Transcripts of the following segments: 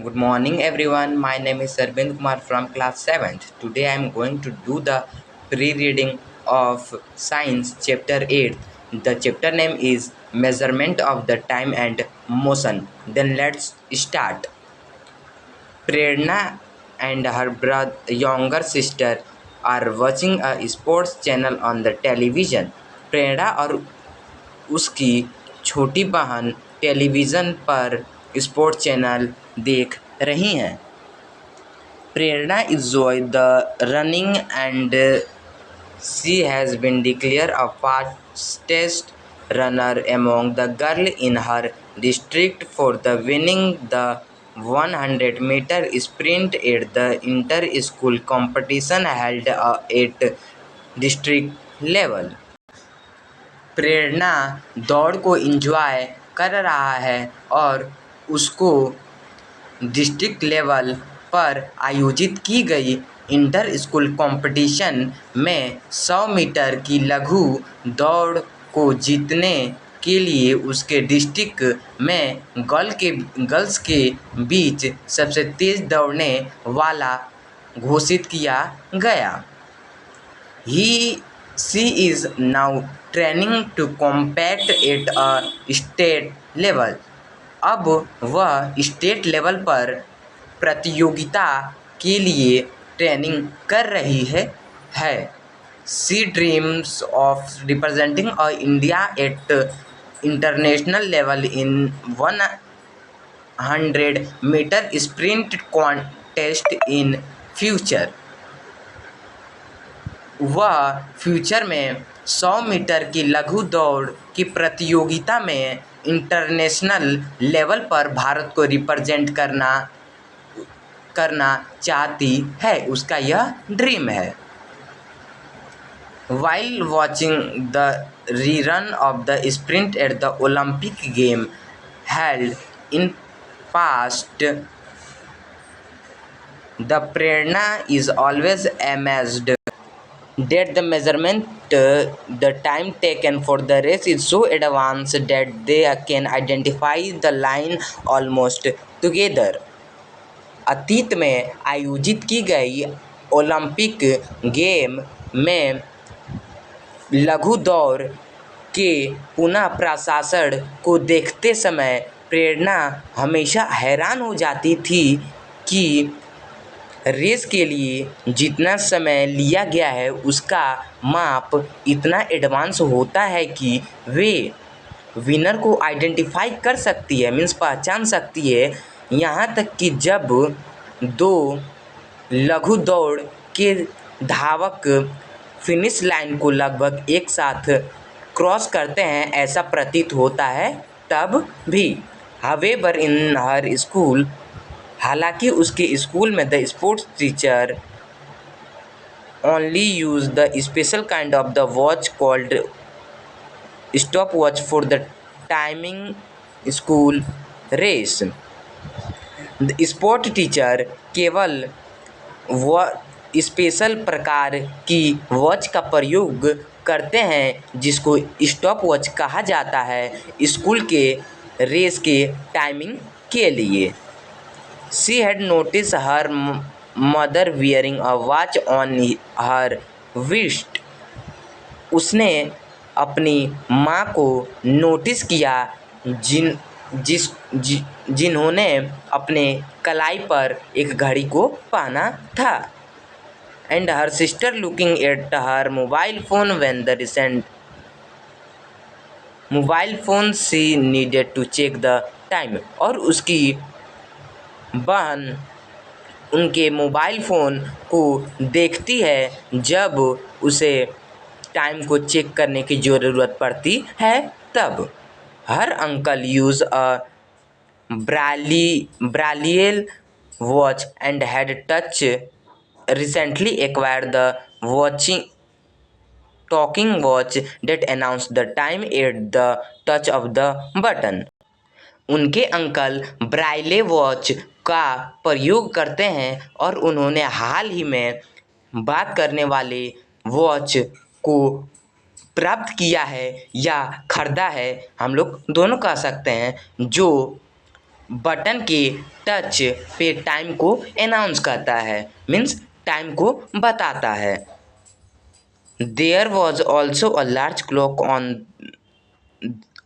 Good morning, everyone. My name is Sarbind Kumar from class 7th. Today I am going to do the pre-reading of Science chapter 8. The chapter name is Measurement of the Time and Motion. Then let's start. Prerna and her younger sister are watching a sports channel on the television. प्रेरणा और उसकी छोटी बहन television पर sports channel देख रही हैं। प्रेरणा enjoys the running and she has been declared a fastest runner among the girls in her district for the winning the 100-meter sprint at the inter-school competition held at district level. प्रेरणा दौड़ को enjoy कर रहा है और उसको district level पर आयोजित की गई इंटर स्कूल कंपटीशन में 100 मीटर की लघु दौड़ को जीतने के लिए उसके डिस्ट्रिक्ट में गर्ल्स के बीच सबसे तेज दौड़ने वाला घोषित किया गया। She is now training to compete at a state level. अब वह स्टेट लेवल पर प्रतियोगिता के लिए ट्रेनिंग कर रही है। She dreams of representing India at international level in 100-meter sprint contest in future. वह फ्यूचर में 100 मीटर की लघु दौड़ की प्रतियोगिता में इंटरनेशनल लेवल पर भारत को रिप्रेजेंट करना चाहती है। उसका यह ड्रीम है। While watching the rerun of the sprint at the Olympic game held in past, the Prerna is always amazed that the measurement the time taken for the race is so advanced that they can identify the line almost together. अतीत में आयोजित की गई Olympic game में लघु दौड़ के पुनः प्रशासन को देखते समय प्रेरणा हमेशा हैरान हो जाती थी कि रेस के लिए जितना समय लिया गया है उसका माप इतना एडवांस होता है कि वे विनर को आइडेंटिफाई कर सकती है, मीन्स पहचान सकती है। यहाँ तक कि जब दो लघु दौड़ के धावक फिनिश लाइन को लगभग एक साथ क्रॉस करते हैं ऐसा प्रतीत होता है तब भी। हावेवर इन हर स्कूल, हालांकि उसके स्कूल में the sports teacher only use the special kind of the watch called stop watch for the timing school race. Sport teacher केवल स्पेशल प्रकार की वॉच का प्रयोग करते हैं जिसको स्टॉप वॉच कहा जाता है स्कूल के रेस के टाइमिंग के लिए। She had noticed her mother wearing a watch on her wrist. उसने अपनी माँ को नोटिस किया जिन्होंने अपने कलाई पर एक घड़ी को पहना था। And her sister looking at her mobile phone when the recent mobile phone she needed to check the time. और उसकी बहन उनके मोबाइल फ़ोन को देखती है जब उसे टाइम को चेक करने की ज़रूरत पड़ती है तब। Her uncle uses a braille watch and had touch recently acquired the talking watch that announced the time at the touch of the button. उनके अंकल ब्राइले वॉच का प्रयोग करते हैं और उन्होंने हाल ही में बात करने वाले वॉच को प्राप्त किया है या ख़रीदा है, हम लोग दोनों कह सकते हैं, जो बटन के टच पे टाइम को अनाउंस करता है, मीन्स टाइम को बताता है। There was also a large clock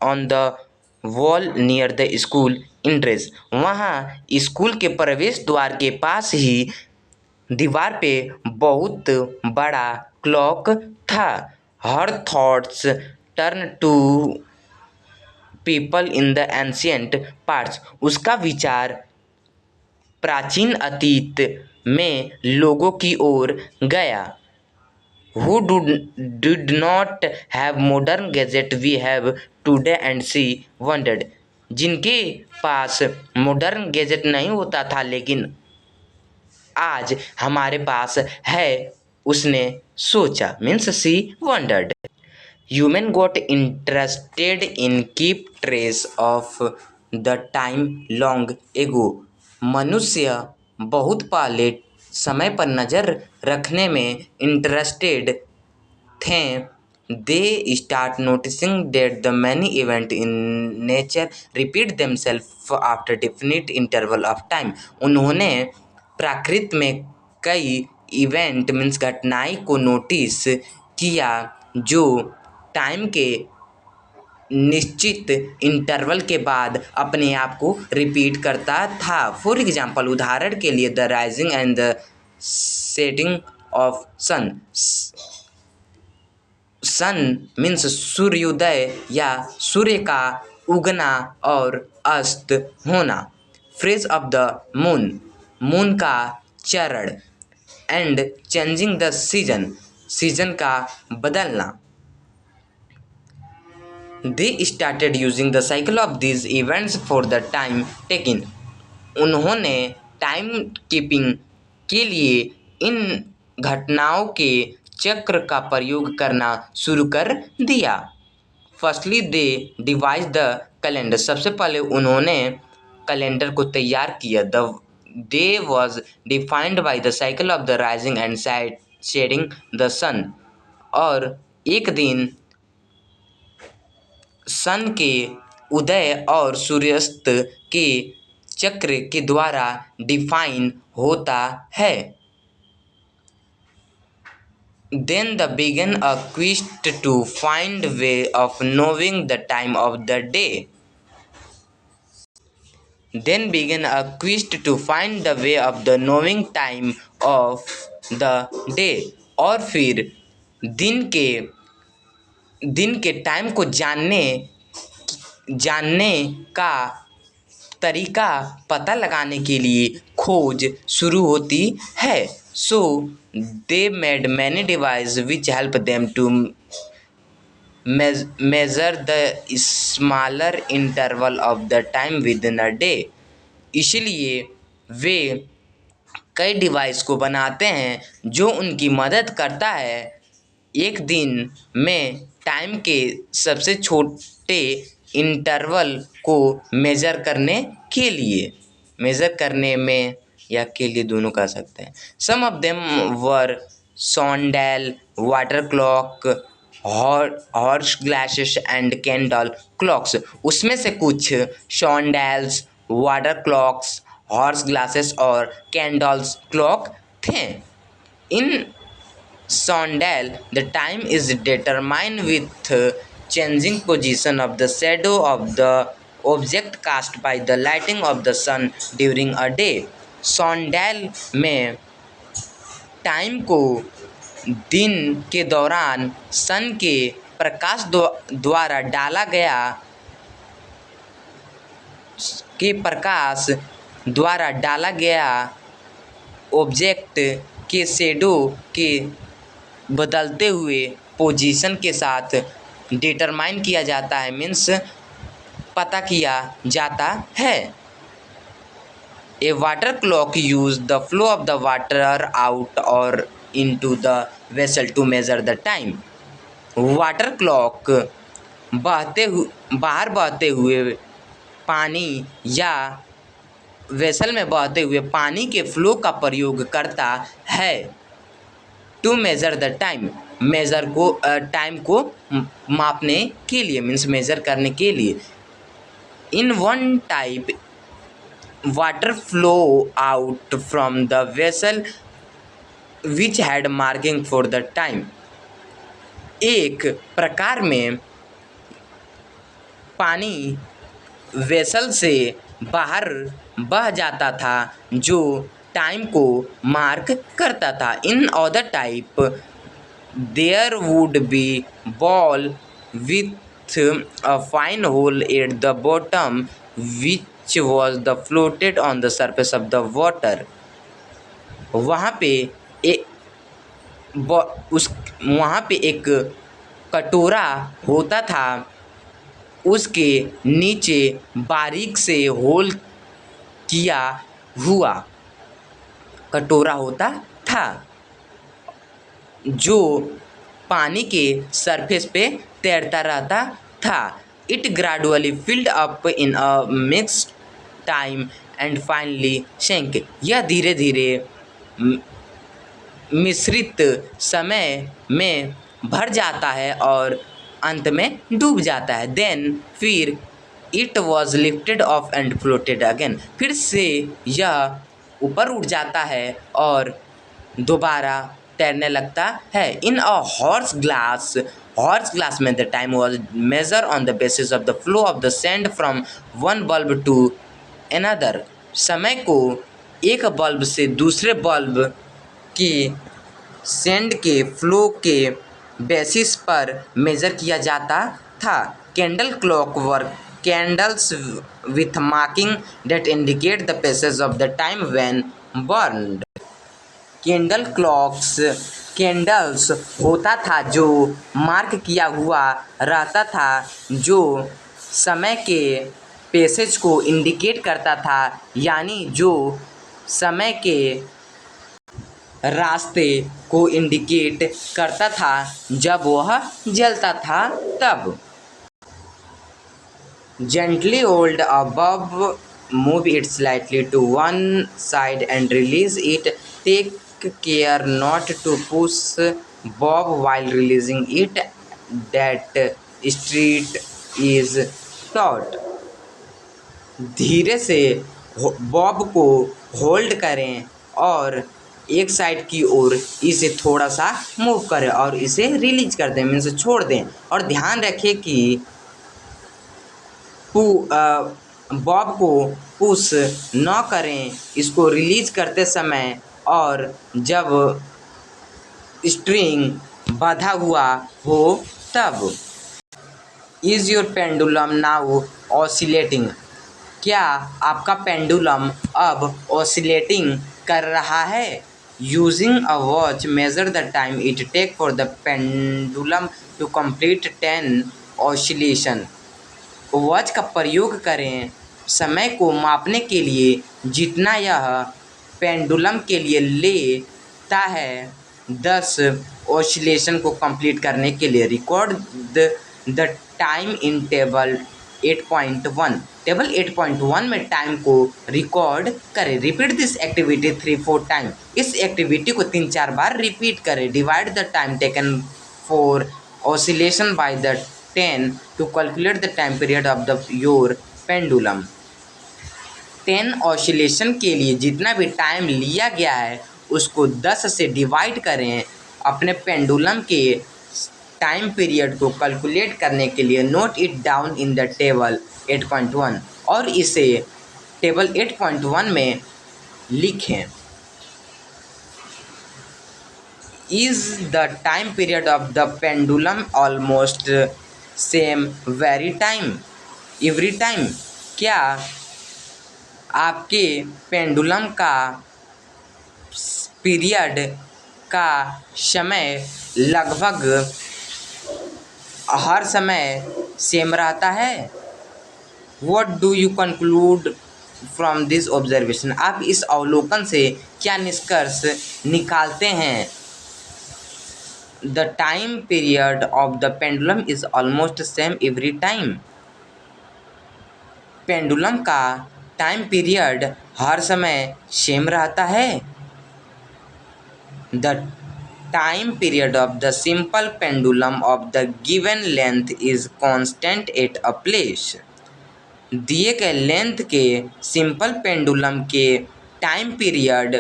on the wall near the school entrance. वहाँ स्कूल के प्रवेश द्वार के पास ही दीवार पे बहुत बड़ा क्लॉक था। Her thoughts turn to people in the ancient parts. उसका विचार प्राचीन अतीत में लोगों की ओर गया। Who did not have modern gadget we have today and she wondered। जिनके पास मॉडर्न गैजेट नहीं होता था लेकिन आज हमारे पास है, उसने सोचा, means she wondered. Human got interested in keep trace of the time long ago. मनुष्य बहुत पहले समय पर नज़र रखने में इंटरेस्टेड थे। They start noticing that the many event in nature repeat themselves after definite interval of time. उन्होंने प्रकृति में कई इवेंट मीन्स घटनाएं को नोटिस किया जो टाइम के निश्चित इंटरवल के बाद अपने आप को रिपीट करता था। फॉर एग्जाम्पल, उदाहरण के लिए the rising and the setting of sun. Sun means सूर्योदय या सूर्य का उगना और अस्त होना। Phase of the moon, moon का चरण। And changing the season, season का बदलना। They started using the cycle of this events for the time taking. उन्होंने टाइम कीपिंग के लिए इन घटनाओं के चक्र का प्रयोग करना शुरू कर दिया। Firstly they devised the calendar. सबसे पहले उन्होंने कैलेंडर को तैयार किया। The day was defined by the cycle of the rising and setting the sun. और एक दिन सन के उदय और सूर्यास्त के चक्र के द्वारा डिफाइन होता है। Then the began a quest to find way of knowing the time of the day. Then began a quest to find the way of the knowing time of the day। और फिर दिन के time को जानने का तरीका पता लगाने के लिए खोज शुरू होती है। So they made many device which help them to measure the smaller interval of the time within a day. इसलिए वे कई डिवाइस को बनाते हैं जो उनकी मदद करता है एक दिन में टाइम के सबसे छोटे इंटरवल को मेजर करने में या के लिए दोनों कह सकते हैं। Some of them were sundial, water clock, hour glasses and candle clocks. उसमें से कुछ sundials, water clocks, hour glasses और कैंडल्स क्लॉक थे। In sundial the time is determined with changing position of the shadow of the object cast by the lighting of the sun during a day। सॉन्डेल में time को दिन के दौरान सन के प्रकाश द्वारा डाला गया ऑब्जेक्ट के शेडो के बदलते हुए पोजीशन के साथ डिटरमाइन किया जाता है, मीन्स पता किया जाता है। A water clock use the flow of the water out और into the vessel to measure the time. Water clock बाहर बहते हुए पानी या वेसल में बहते हुए पानी के फ्लो का प्रयोग करता है to measure the time, time को मापने के लिए, मीन्स मेजर करने के लिए। In one type water flow out from the vessel which had marking for the time। एक प्रकार में पानी वेसल से बाहर बह जाता था जो टाइम को मार्क करता था। In other type there would be bowl with a fine hole at the bottom which was the floated on the surface of the water. वहाँ पे एक कटोरा होता था, उसके नीचे बारीक से होल किया हुआ कटोरा होता था जो पानी के सरफेस पे तैरता रहता था। It gradually filled up in a mixed time and finally shank. यह धीरे धीरे मिश्रित समय में भर जाता है और अंत में डूब जाता है। देन फिर it was lifted of and floated again. फिर से यह ऊपर उठ जाता है और दोबारा तैरने लगता है। इन अ हॉर्स ग्लास में the time was measure on the basis of the flow of the sand from one bulb to another. समय को एक बल्ब से दूसरे बल्ब की सैंड के फ्लो के बेसिस पर मेजर किया जाता था। Candle clock were candles with marking that indicate the passage of the time when burned। Candles होता था जो मार्क किया हुआ रहता था, जो समय के पैसेज को इंडिकेट करता था, यानी जो समय के रास्ते को इंडिकेट करता था जब वह जलता था तब। Gently hold a bulb, move it slightly to one side and release it। Take care not to push bulb while releasing it, that street is taut। धीरे से बॉब को होल्ड करें और एक साइड की ओर इसे थोड़ा सा मूव करें और इसे रिलीज कर दें, मीन्स छोड़ दें। और ध्यान रखें कि बॉब को पुश न करें इसको रिलीज करते समय, और जब स्ट्रिंग बंधा हुआ हो तब। Is your pendulum now oscillating. क्या आपका पेंडुलम अब ऑसिलेटिंग कर रहा है? Using a watch measure the time it take for the pendulum to complete 10 oscillation. Watch का प्रयोग करें समय को मापने के लिए जितना यह पेंडुलम के लिए लेता है 10 ऑसिलेशन को कंप्लीट करने के लिए। Record the time in table 8.1। Table 8.1 में टाइम को रिकॉर्ड करें। Repeat this activity 3-4 time. इस एक्टिविटी को 3-4 बार रिपीट करें। Divide the time taken for oscillation by the 10 to calculate the time period of your pendulum। 10 oscillation के लिए जितना भी टाइम लिया गया है उसको 10 से डिवाइड करें अपने पेंडुलम के टाइम पीरियड को कैलकुलेट करने के लिए। Note it down in the table 8.1 और इसे टेबल 8.1 में लिखें। Is the time period of the pendulum almost same every time? क्या आपके पेंडुलम का पीरियड का समय लगभग हर समय सेम रहता है? What do you conclude from this observation? आप इस अवलोकन से क्या निष्कर्ष निकालते हैं? The time period of the pendulum is almost same every time। Pendulum का टाइम पीरियड हर समय सेम रहता है। The time period of the simple pendulum of the given length is constant at a place। दिए गए length के simple pendulum के time period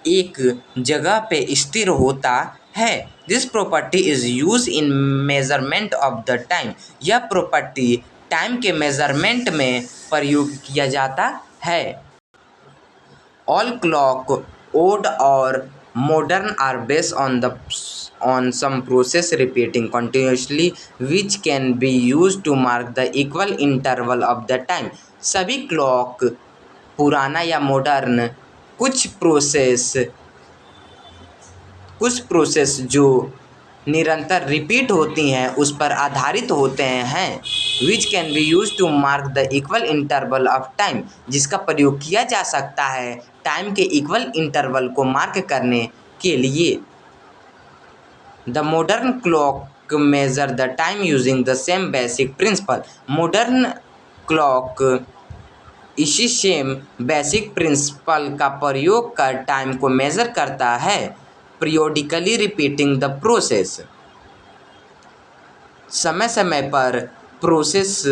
एक जगह पे स्थिर होता है। This property is use in measurement of the time. यह प्रॉपर्टी टाइम के मेजरमेंट में प्रयोग किया जाता है। ऑल क्लॉक, ओल्ड और modern are based on some process repeating continuously which can be used to mark the equal interval of the time। सभी clock, पुराना या मॉडर्न, कुछ प्रोसेस जो निरंतर रिपीट होती हैं उस पर आधारित होते हैं। Which can be use to mark the equal interval of time, जिसका प्रयोग किया जा सकता है टाइम के इक्वल इंटरवल को मार्क करने के लिए। The modern clock major the time using the same basic principle. Modern clock इसी सेम बेसिक प्रिंसिपल का प्रयोग कर टाइम को मेजर करता है। पीरियोडिकली रिपीटिंग द प्रोसेस, समय समय पर प्रोसेस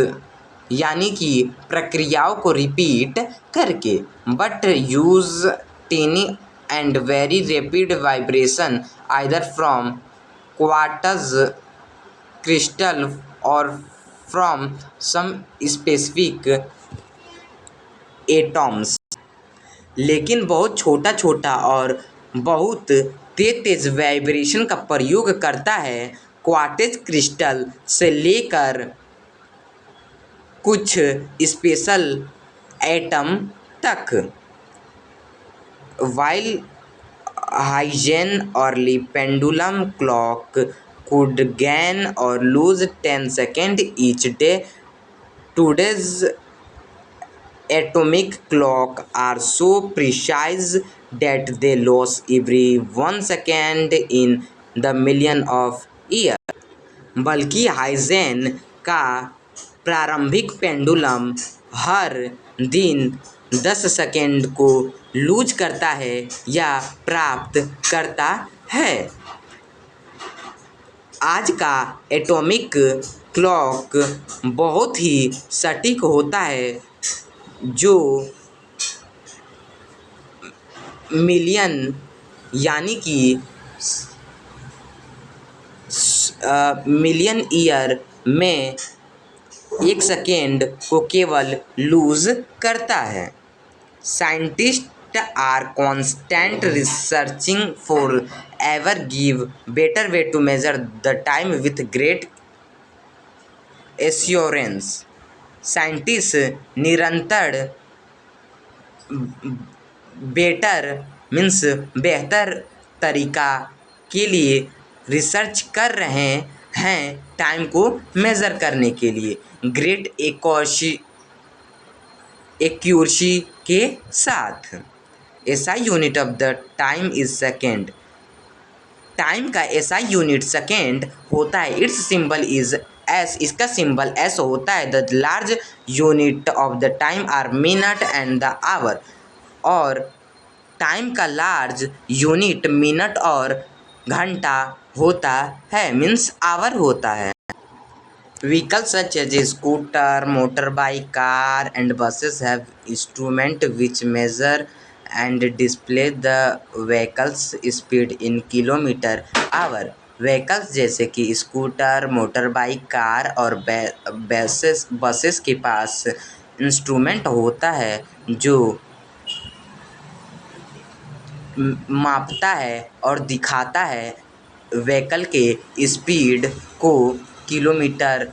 यानी कि प्रक्रियाओं को रिपीट करके। But use tiny and very rapid vibration either from quartz crystal or from some specific atoms. लेकिन बहुत छोटा छोटा और बहुत तेज तेज वाइब्रेशन का प्रयोग करता है, क्वार्ट्ज क्रिस्टल से लेकर कुछ स्पेशल एटम तक। While Huygens early pendulum clock could gain or lose 10 seconds each day, today's atomic clock are so precise that they lose every 1 second in the million of years। बल्कि Huygens का प्रारंभिक pendulum हर दिन 10 second को loose करता है या प्राप्त करता है। आज का एटॉमिक क्लॉक बहुत ही सटीक होता है, जो मिलियन यानी कि मिलियन ईयर में 1 सेकेंड को केवल लूज करता है। Scientist are constant researching for ever give better way to measure the time with great assurance. Scientist निरंतर बेटर मीन्स बेहतर तरीका के लिए रिसर्च कर रहे हैं टाइम को मेज़र करने के लिए ग्रेट एक्यूरेसी के साथ। SI unit of the time is second. Time का एसआई यूनिट सेकेंड होता है। Its symbol is S. इसका सिंबल एस होता है। The large unit of the time are minute and the hour. और टाइम का लार्ज यूनिट मिनट और घंटा होता है, मीन्स आवर होता है। Vehicles such as scooter, motorbike, car, and buses have instruments which measure and display the vehicle's speed in km/h। Vehicles जैसे कि स्कूटर, मोटरबाइक, कार और बसेस के पास इंस्ट्रूमेंट होता है जो मापता है और दिखाता है व्हीकल के स्पीड को किलोमीटर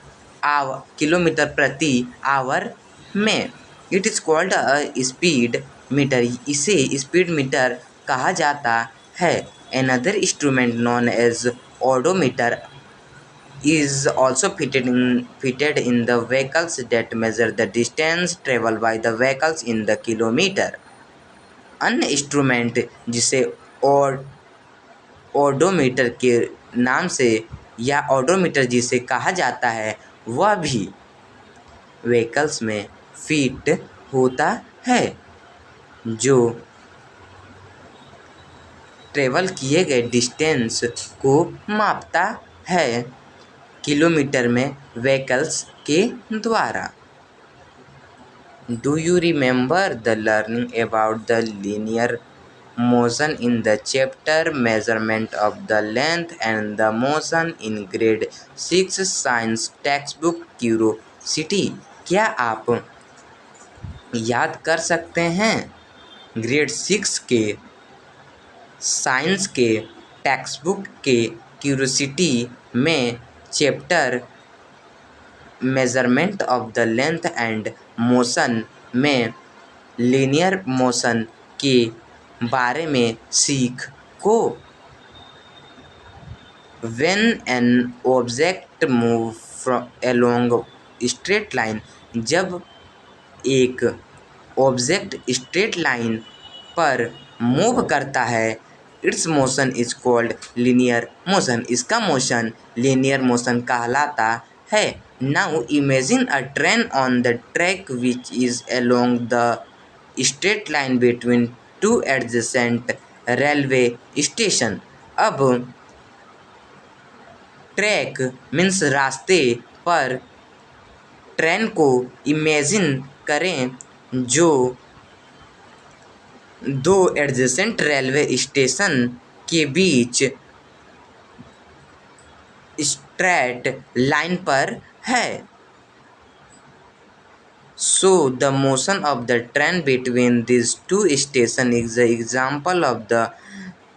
प्रति आवर में। It is called a speed meter. इसे स्पीड मीटर कहा जाता है। Another instrument known as odometer is also fitted in the vehicles that measure the distance traveled by the vehicles in the kilometer। अन्य instrument जिसे odometer के नाम से या ओडोमीटर जिसे कहा जाता है वह भी व्हीकल्स में फिट होता है, जो ट्रेवल किए गए डिस्टेंस को मापता है किलोमीटर में व्हीकल्स के द्वारा। Do you remember the learning about the linear motion in the chapter measurement of the length and the motion in grade 6 science text book curiosity? क्या आप याद कर सकते हैं ग्रेड 6 के साइंस के टेक्स्ट बुक के क्यूरोसिटी में chapter measurement of the length and motion में लीनियर मोशन के बारे में सीख को? When an object move along straight line, जब एक ऑब्जेक्ट स्ट्रेट लाइन पर मूव करता है, it's motion is called linear motion, इसका मोशन लीनियर मोशन कहलाता है। Now imagine a train on the track which is along the straight line between two adjacent railway station. अब track means रास्ते पर train को imagine करें जो दो एडजेसेंट रेलवे स्टेशन के बीच स्ट्रेट लाइन पर है। So the motion of the train between these two stations is the example of the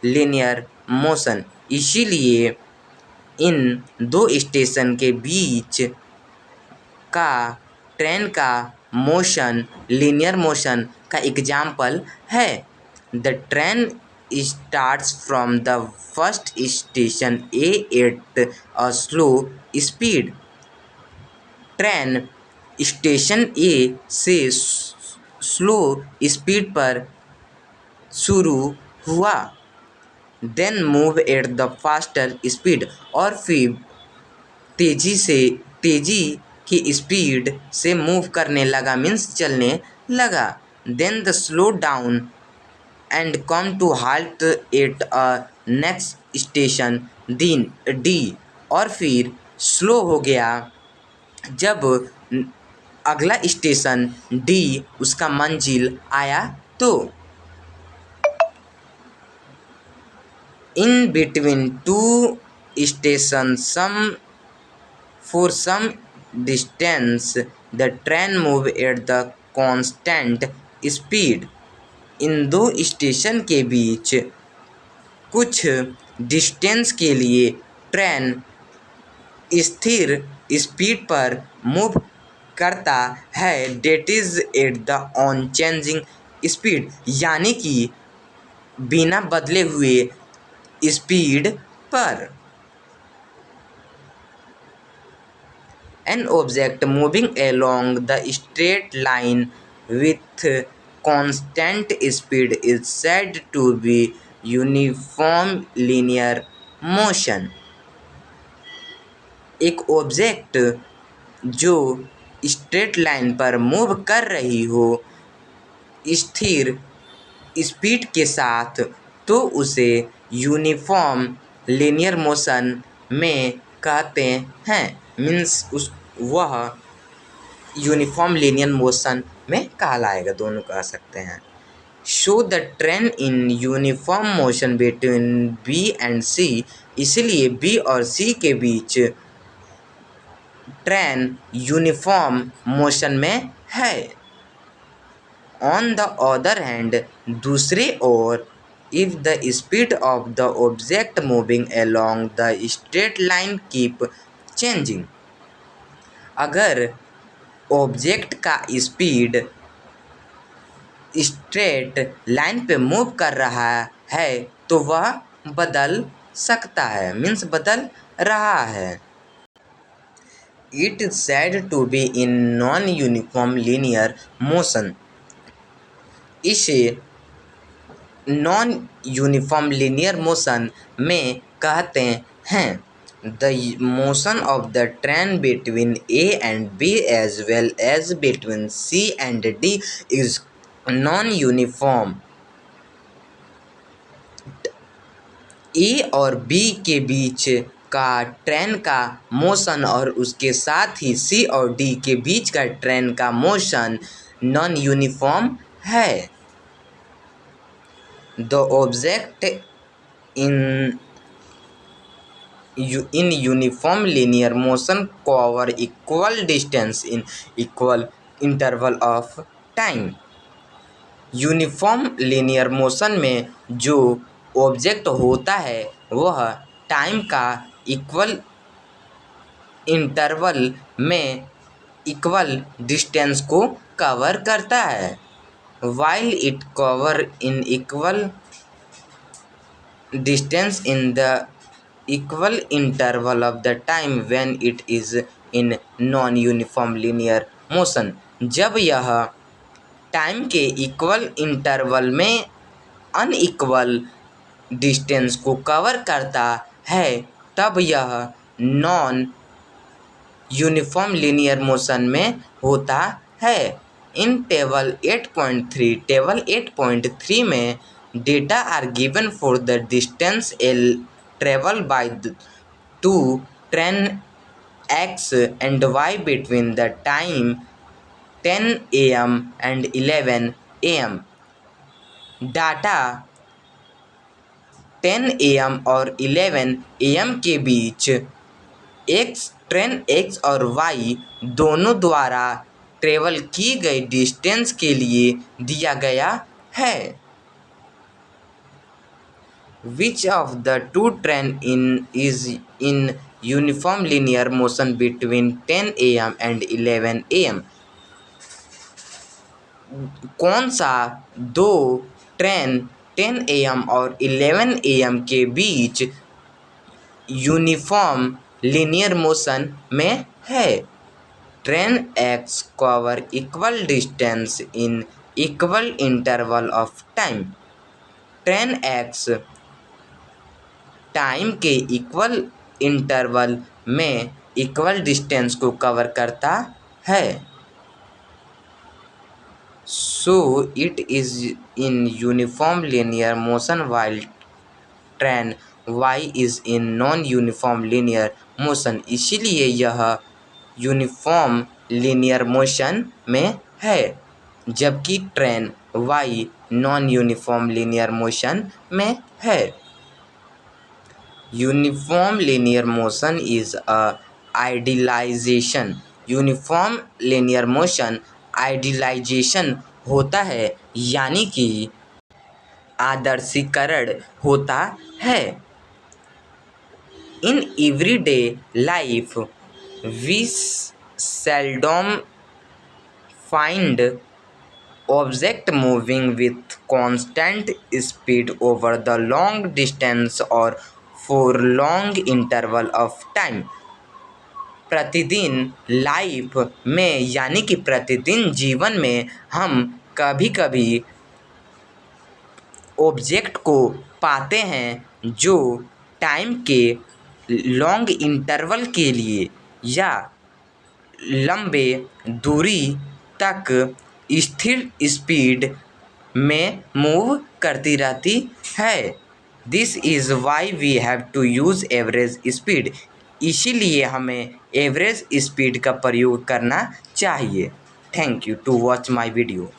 linear motion। इसीलिए इन दो स्टेशन के बीच का ट्रेन का मोशन लीनियर मोशन का एग्जाम्पल है। The train starts from the first station A at a slow speed. Train station A से slow speed पर शुरू हुआ, then move at the faster speed, और फिर तेजी की स्पीड से मूव करने लगा, मीन्स चलने लगा। Then the slow down and come to halt at a next station D, और फिर स्लो हो गया जब अगला स्टेशन डी उसका मंजिल आया तो। In between two station for some distance the train move at the constant speed। इन दो स्टेशन के बीच कुछ डिस्टेंस के लिए ट्रेन स्थिर स्पीड पर मूव करता है, that is at the unchanging speed, यानी कि बिना बदले हुए स्पीड पर। An object moving along the straight line with constant speed is said to be uniform linear motion। एक ऑब्जेक्ट जो स्ट्रेट लाइन पर मूव कर रही हो स्थिर स्पीड के साथ, तो उसे यूनिफॉर्म लीनियर मोशन में कहते हैं, मीन्स वह यूनिफॉर्म लीनियर मोशन में कहलाएगा, दोनों कह सकते हैं। Show the train in uniform motion between B and C, इसलिए बी और सी के बीच ट्रेन यूनिफॉर्म मोशन में है। ऑन द अदर हैंड, दूसरे ओर, if the speed of the object moving along the straight line keep changing, अगर object का speed straight line पे मूव कर रहा है तो वह बदल सकता है, मीन्स बदल रहा है। It is said to be in non uniform linear motion, इसे नॉन यूनिफॉर्म लीनियर मोशन में कहते हैं। The motion of the train between A and B as well as between C and D is non uniform. A और B के बीच का train का motion और उसके साथ ही सी और डी के बीच का ट्रेन का मोशन नॉन यूनिफॉर्म है। The object in uniform linear motion cover equal distance in equal interval of time। Uniform linear motion में जो ऑब्जेक्ट होता है वह टाइम का इक्वल इंटरवल में इक्वल डिस्टेंस को कवर करता है। While it cover in equal distance in the equal interval of the time when it is in non-uniform linear motion। जब यह टाइम के इक्वल इंटरवल में अनइक्वल डिस्टेंस को कवर करता है तब यह नॉन यूनिफॉर्म लीनियर मोशन में होता है। इन टेबल 8.3 में data are given for the distance L traveled by two train X and Y between the time 10 am and 11 am। Data 10 am और 11 am के बीच ट्रेन X और Y दोनों द्वारा travel की गई डिस्टेंस के लिए दिया गया है। Which of the two train is in uniform linear motion between 10 am and 11 am? कौन सा दो ट्रेन 10 am और 11 am के बीच यूनिफॉर्म लीनियर मोशन में है? Train X cover equal distance in equal interval of time. Train X time के equal interval में equal distance को कवर करता है। So it is in uniform linear motion while train Y is in non uniform linear motion. इसीलिए यह uniform linear motion में है जबकि train Y non uniform linear motion में है। Uniform linear motion is a idealisation. Uniform linear motion idealisation होता है यानी कि आदर्शीकरण होता है। In everyday life we seldom find object moving with constant speed over the long distance और for long interval of time. प्रतिदिन लाइफ में यानी कि प्रतिदिन जीवन में हम कभी कभी ऑब्जेक्ट को पाते हैं जो टाइम के लॉन्ग इंटरवल के लिए या लंबे दूरी तक स्थिर स्पीड में मूव करती रहती है। This is why we have to use average speed. इसीलिए हमें एवरेज स्पीड का प्रयोग करना चाहिए। Thank you to watch my video.